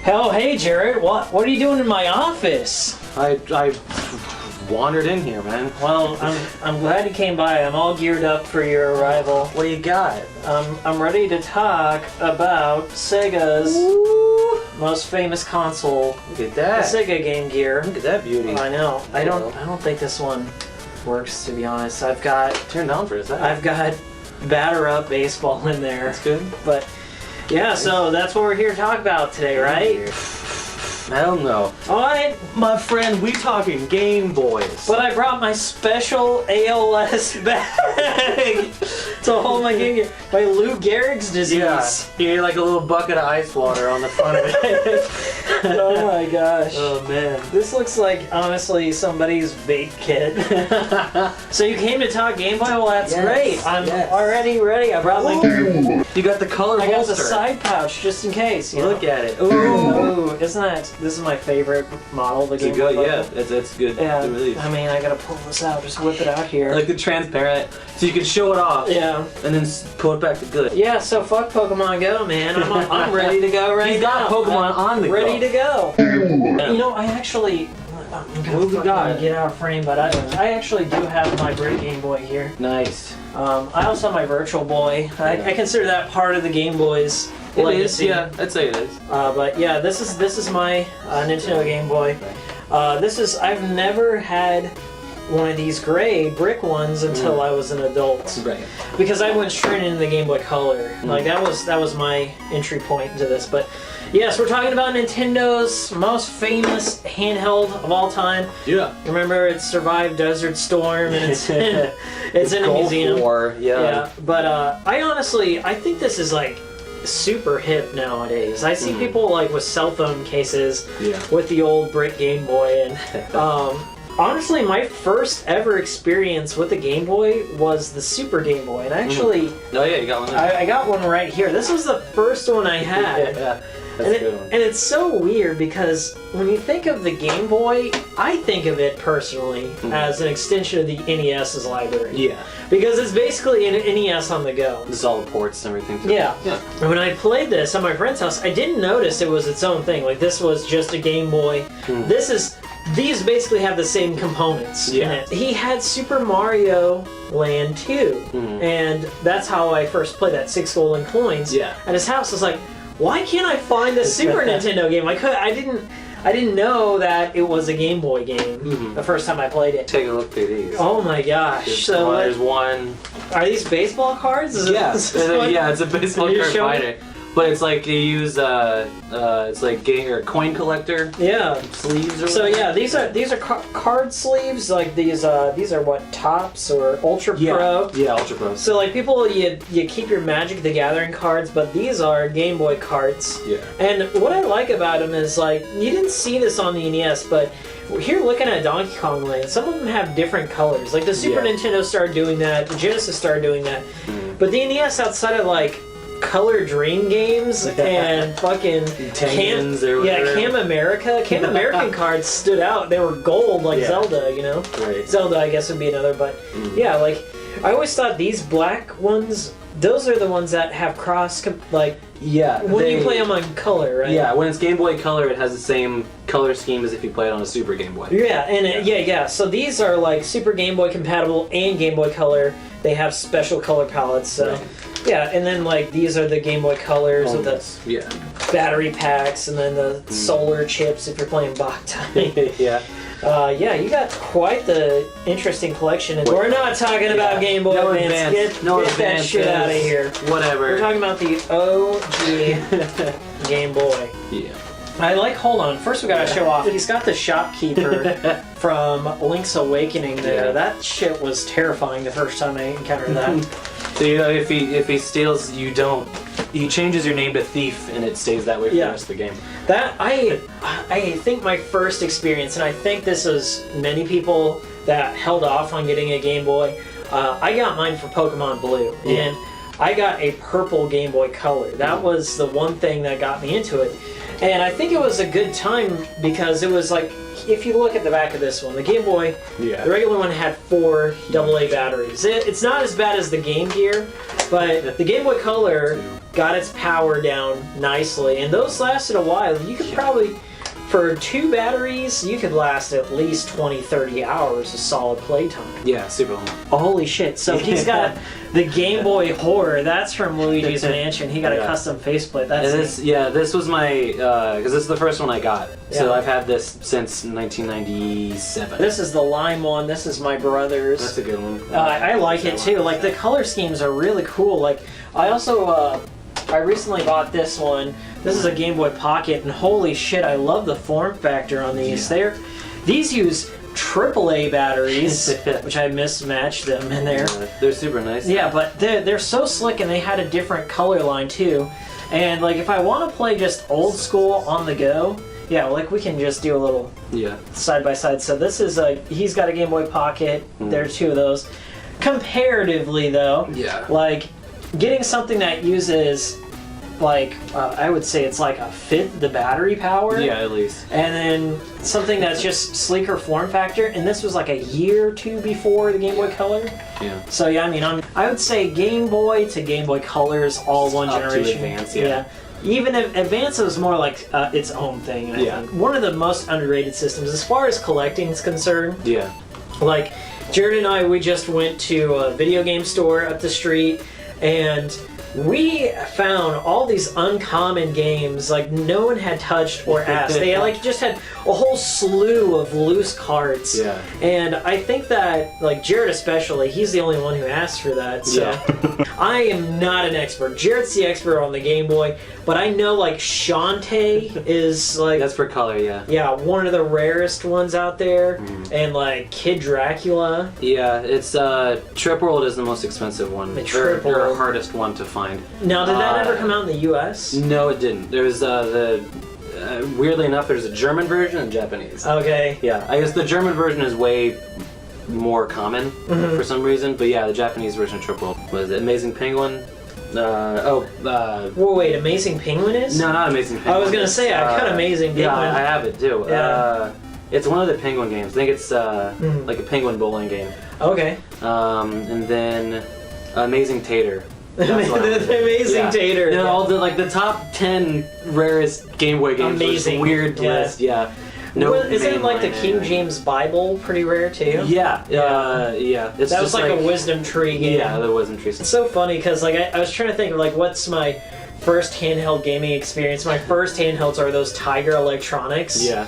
Hell, hey Jared, what are you doing in my office? I wandered in here, man. Well, I'm glad you came by. I'm all geared up for your arrival. What do you got? I'm ready to talk about Sega's most famous console. Look at that. The Sega Game Gear. Look at that beauty. I know. I don't think this one works, to be honest. I've got Turn down for a second. I've got batter up baseball in there. That's good. But yeah, so that's what we're here to talk about today, right? I don't know. Alright. My friend, we talking Game Boys. But I brought my special ALS bag to hold my Game Gear. My Lou Gehrig's disease. Yeah. You need like a little bucket of ice water on the front of it. Oh my gosh. Oh man. This looks like, honestly, somebody's vape kit. So you came to talk Game Boy? Well, that's great. I'm already ready. I brought my... You got the color I got holster. the side pouch just in case. You Look know? at it. Ooh, isn't that... This is my favorite model, the Game Boy. Yeah, that's good. Yeah, Good release. I mean, I gotta pull this out, just whip it out here. I like the transparent, so you can show it off. Yeah. And then pull it back to good. Yeah, so fuck Pokemon Go, man. I'm ready to go right now. He's got Pokemon on the go. Ready to go. You know, I actually... What we got? Get out of frame, but I actually do have my Brick Game Boy here. Nice. I also have my Virtual Boy. I consider that part of the Game Boy's legacy. It is, yeah. I'd say it is. But yeah, this is my Nintendo Game Boy. I've never had one of these gray brick ones until I was an adult. Right. Because I went straight into the Game Boy Color. Like that was my entry point into this. But yes, we're talking about Nintendo's most famous handheld of all time. Yeah. Remember, it survived Desert Storm, and it's in a museum. War, yeah. But I think this is like super hip nowadays. I see people like with cell phone cases with the old brick Game Boy, and honestly, my first ever experience with the Game Boy was the Super Game Boy, and actually, oh yeah, you got one there. I got one right here. This was the first one I had. Yeah. And it's so weird because when you think of the Game Boy, I think of it personally as an extension of the NES's library. Yeah. Because it's basically an NES on the go. This is all the ports and everything. Too. Yeah. And when I played this at my friend's house, I didn't notice it was its own thing. Like, this was just a Game Boy. These basically have the same components in it. He had Super Mario Land 2. And that's how I first played that 6 golden coins. Yeah. At his house, I was like, why can't I find the Super Nintendo game? I didn't know that it was a Game Boy game the first time I played it. Take a look through these. Oh my gosh! So there's one. Are these baseball cards? Yeah, it's a baseball card fighter. But it's like you use it's like game or coin collector. Yeah. Sleeves or so whatever. yeah, these are card sleeves. Like these are what, Tops or Ultra Pro? Yeah, Ultra Pro. So like people, you keep your Magic the Gathering cards, but these are Game Boy cards. Yeah. And what I like about them is like you didn't see this on the NES, but here looking at Donkey Kong Land, some of them have different colors. Like the Super Nintendo started doing that, the Genesis started doing that, but the NES outside of like Color Dream Games and fucking Cam American cards stood out. They were gold like Zelda, you know? Right. Zelda, I guess, would be another, but yeah, like I always thought these black ones, those are the ones that have when you play them on Color, right? Yeah, when it's Game Boy Color, it has the same color scheme as if you play it on a Super Game Boy. Yeah, and so these are like Super Game Boy compatible and Game Boy Color. They have special color palettes, so yeah, and then like these are the Game Boy Colors with the battery packs, and then the solar chips if you're playing Boktai. You got quite the interesting collection, and we're not talking about Game Boy Advance. Get that shit out of here. Whatever. We're talking about the OG Game Boy. Yeah. Hold on. First we gotta show off. He's got the shopkeeper from Link's Awakening there. That shit was terrifying the first time I encountered that. So you know, if he steals, he changes your name to Thief, and it stays that way for the rest of the game. That I think my first experience, and I think this is many people that held off on getting a Game Boy. I got mine for Pokemon Blue, and I got a purple Game Boy Color. That was the one thing that got me into it. And I think it was a good time because it was like, if you look at the back of this one, the Game Boy, the regular one had 4 AA batteries. It's not as bad as the Game Gear, but the Game Boy Color got its power down nicely, and those lasted a while. You could probably, for 2 batteries, you could last at least 20-30 hours of solid playtime. Yeah, super long. Oh, holy shit. So he's got the Game Boy Horror. That's from Luigi's Mansion. He got a custom faceplate. That's this was my, because this is the first one I got. So Yeah. I've had this since 1997. This is the lime one. This is my brother's. That's a good one. I like it too. Like, the color schemes are really cool. Like, I also, I recently bought this one. This is a Game Boy Pocket, and holy shit, I love the form factor on these. These use AAA batteries, which I mismatched them in there. They're super nice. Yeah, but they're so slick, and they had a different color line too. And like, if I want to play just old school on the go, yeah, like we can just do a little side by side. So this is he's got a Game Boy Pocket. There are 2 of those. Comparatively though, like getting something that uses like I would say it's like a 1/5 the battery power. Yeah, at least. And then something that's just sleeker form factor, and this was like a year or 2 before the Game Boy Color. Yeah. So yeah, I mean, I would say Game Boy to Game Boy Color is all one Up generation. to Advance, Even if Advance is more like its own thing. I think. One of the most underrated systems as far as collecting is concerned. Yeah. Like Jared and I, we just went to a video game store up the street, and we found all these uncommon games like no one had touched or asked. They like just had a whole slew of loose cards. Yeah. And I think that like Jared especially, he's the only one who asked for that. So I am not an expert. Jared's the expert on the Game Boy, but I know like Shantae is like That's for color, yeah, one of the rarest ones out there, and like Kid Dracula. Yeah, it's Trip World is the most expensive one. The Trip or World. hardest one to find. Now, did that ever come out in the U.S.? No, it didn't. There was weirdly enough, there's a German version and Japanese. Okay. Yeah, I guess the German version is way more common for some reason, but yeah, the Japanese version of Trip World was Amazing Penguin. Whoa, wait, Amazing Penguin is? No, not Amazing Penguin. I was gonna say, I got Amazing Penguin. Yeah, I have it too. Yeah. It's one of the penguin games. I think it's like a penguin bowling game. Okay. And then Amazing Tater. The Amazing Tater. They're all the top 10 rarest Game Boy games. Amazing. Weird list. Yeah. No. Isn't it like the King James Bible pretty rare too? Yeah. It's that just was like a wisdom tree game. Yeah, the wisdom tree. It's so funny because like I was trying to think of like what's my first handheld gaming experience. My first handhelds are those Tiger Electronics. Yeah.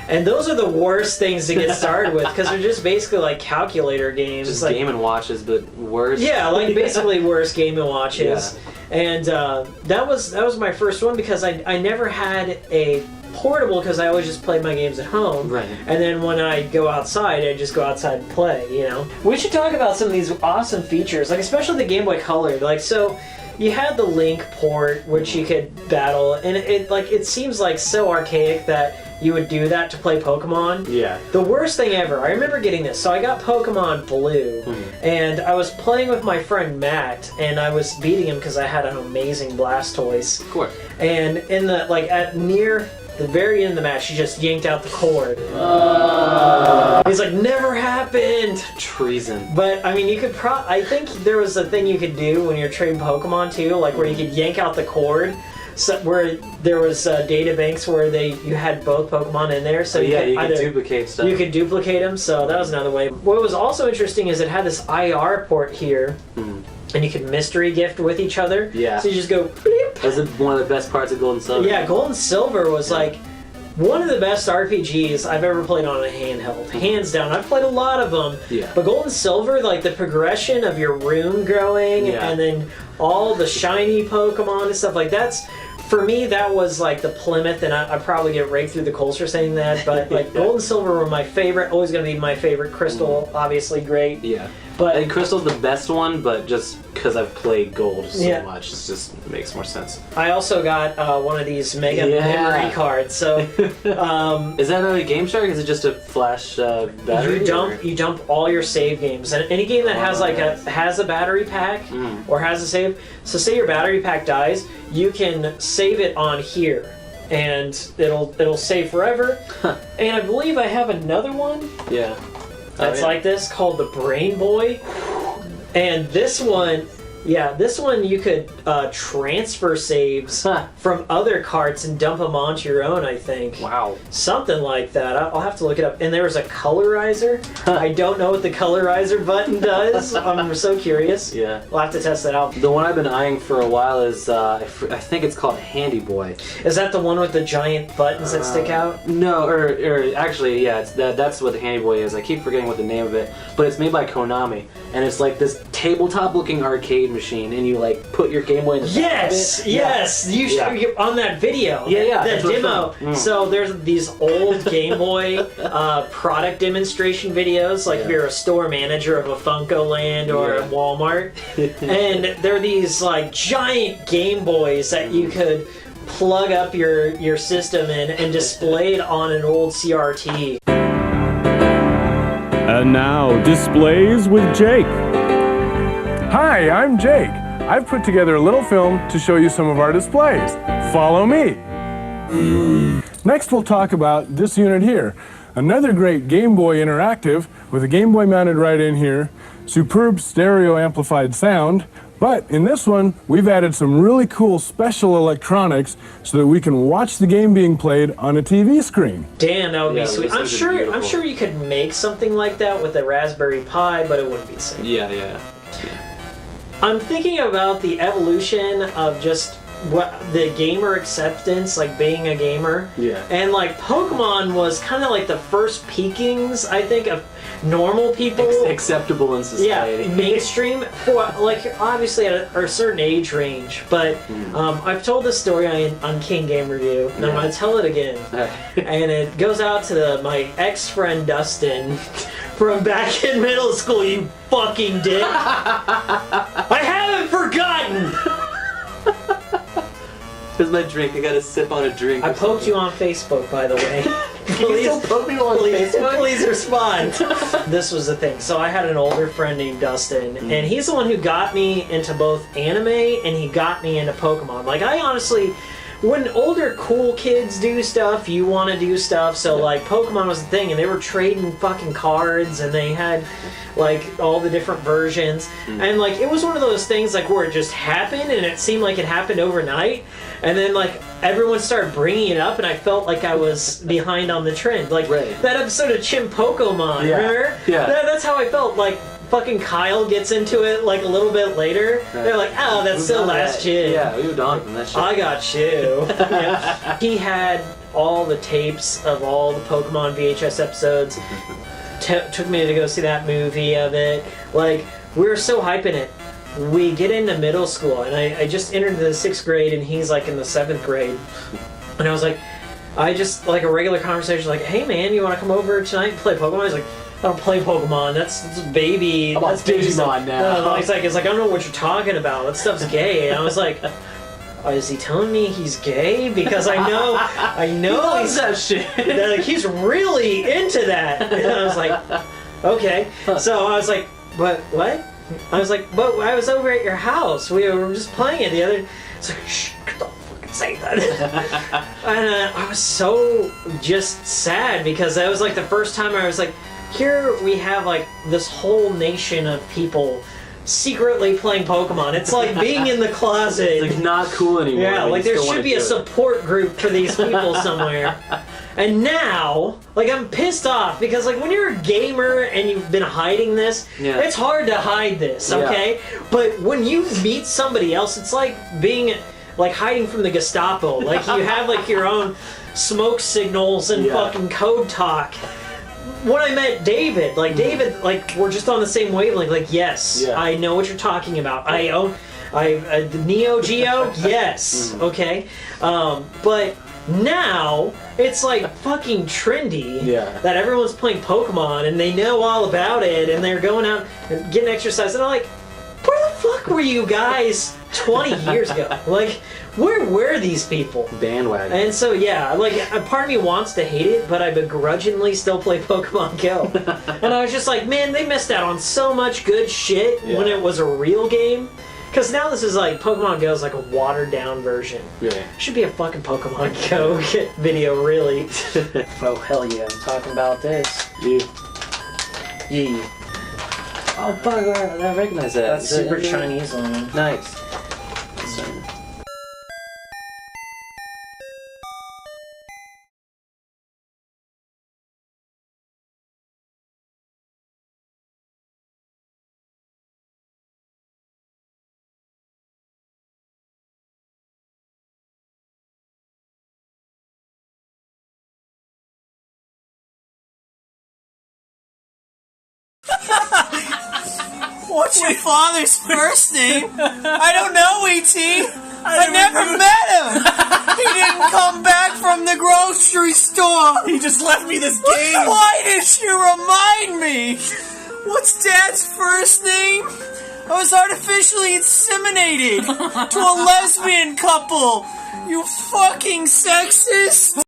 And those are the worst things to get started with because they're just basically like calculator games. Just like, Game & Watches, but worse. Yeah, like basically worse Game & Watches. Yeah. And that was my first one because I never had a portable because I always just played my games at home. Right. And then when I go outside, I just go outside and play, you know. We should talk about some of these awesome features, like especially the Game Boy Color. Like, so you had the Link port, which you could battle, and it seems like so archaic that you would do that to play Pokemon. Yeah. The worst thing ever. I remember getting this. So I got Pokemon Blue, and I was playing with my friend Matt, and I was beating him because I had an amazing Blastoise. Of course. And in the at near the very end of the match, he just yanked out the cord. He's like, never happened. Treason. But I mean, you could I think there was a thing you could do when you're trading Pokemon too, like where you could yank out the cord. So, where there was data banks where you had both Pokemon in there, so you could duplicate stuff. You could duplicate them, so that was another way. What was also interesting is it had this IR port here, and you could mystery gift with each other. Yeah. So you just go. Bleep. That's one of the best parts of Gold and Silver. Yeah, Gold and Silver was like one of the best RPGs I've ever played on a handheld, hands down. I've played a lot of them, but Gold and Silver, like the progression of your rune growing, and then all the shiny Pokemon and stuff like for me, that was like the Plymouth, and I probably get raked through the coals for saying that, but like Gold and Silver were my favorite, always going to be my favorite. Crystal, obviously great. Yeah. But I think Crystal's the best one, but just because I've played Gold so much, it makes more sense. I also got one of these Mega Memory cards, so... is that a Game Shark, or is it just a flash battery? You dump all your save games, and any game that has a battery pack, or has a save, so say your battery pack dies, you can save it on here. and it'll save forever. And I believe I have another one. Yeah. That's like this, called the Brain Boy. And this one, this one you could transfer saves from other carts and dump them onto your own, I think. Wow. Something like that. I'll have to look it up. And there was a colorizer. I don't know what the colorizer button does. I'm so curious. Yeah. We'll have to test that out. The one I've been eyeing for a while is, I think it's called Handy Boy. Is that the one with the giant buttons that stick out? No, or actually, yeah, that's what the Handy Boy is. I keep forgetting what the name of it, but it's made by Konami, and it's like this tabletop-looking arcade machine, and you like put your Game Boy in the back of it. Yes, you should on that video. That demo. So there's these old Game Boy product demonstration videos, like if you're a store manager of a Funko Land or a Walmart, and they're these like giant Game Boys that you could plug up your system in and display it on an old CRT. And now, displays with Jake. Hi, I'm Jake. I've put together a little film to show you some of our displays. Follow me. Next we'll talk about this unit here. Another great Game Boy Interactive with a Game Boy mounted right in here. Superb stereo amplified sound. But in this one, we've added some really cool special electronics so that we can watch the game being played on a TV screen. Damn, that would be sweet. I'm sure you could make something like that with a Raspberry Pi, but it wouldn't be the same. Yeah. I'm thinking about the evolution of just what the gamer acceptance, like being a gamer. Yeah. And like Pokemon was kind of like the first peakings, I think, of normal people. Acceptable in society. Yeah, mainstream for like obviously at a certain age range. But I've told this story on King Game Review, and I'm gonna tell it again. And it goes out to my ex-friend Dustin from back in middle school. You fucking dick! I haven't forgotten. Here's my drink. I gotta sip on a drink. I poked you on Facebook, by the way. Please, you still poke me on Facebook? Please respond. This was the thing. So I had an older friend named Dustin, and he's the one who got me into both anime and he got me into Pokemon. Like, I honestly, when older cool kids do stuff, you want to do stuff. So like Pokemon was the thing, and they were trading fucking cards, and they had like all the different versions, and like it was one of those things like where it just happened, and it seemed like it happened overnight, and then like everyone started bringing it up, and I felt like I was behind on the trend. Like that episode of Chim Pokemon, remember? Yeah. That's how I felt. Like fucking Kyle gets into it like a little bit later. They're like, oh, that's still last Chim. Yeah, we moved on from that shit. I got you. Yeah. He had all the tapes of all the Pokemon VHS episodes. Took me to go see that movie of it. Like, we were so hyping it. We get into middle school, and I just entered the 6th grade, and he's like in the 7th grade. And I was like, I just, like a regular conversation, like, hey man, you want to come over tonight and play Pokemon? He's like, I don't play Pokemon. That's baby. That's Digimon now. No, he's like, I don't know what you're talking about. That stuff's gay. And I was like, is he telling me he's gay? Because I know he loves that shit. Like, he's really into that. And I was like, okay. So I was like, but what? I was like, but I was over at your house. We were just playing it the other. It's like, shh, don't fucking say that. And I was so just sad because that was like the first time I was like, here we have like this whole nation of people secretly playing Pokemon. It's like being in the closet. It's like not cool anymore. Yeah, like there should be a support group for these people somewhere. And now, like, I'm pissed off because, like, when you're a gamer and you've been hiding this, it's hard to hide this, okay? But when you meet somebody else, it's like being, like, hiding from the Gestapo. Like, you have, like, your own smoke signals and fucking code talk. When I met David, David, we're just on the same wavelength. Like, yes, I know what you're talking about. The Neo Geo, yes, okay? But now, it's like fucking trendy that everyone's playing Pokemon and they know all about it and they're going out and getting exercise. And I'm like, where the fuck were you guys 20 years ago? Like, where were these people? Bandwagon. And so, yeah, like, a part of me wants to hate it, but I begrudgingly still play Pokemon Go. And I was just like, man, they missed out on so much good shit when it was a real game. Because now this is like Pokemon Go is like a watered down version. Yeah. Should be a fucking Pokemon Go video, really. Oh hell yeah! I'm talking about this. Yeah. Yee. Oh fuck! I recognize that. That's super Chinese on me. Nice. What's your father's first name? I don't know, E.T. I never met him. He didn't come back from the grocery store. He just left me this game. Why did you remind me? What's Dad's first name? I was artificially inseminated to a lesbian couple. You fucking sexist.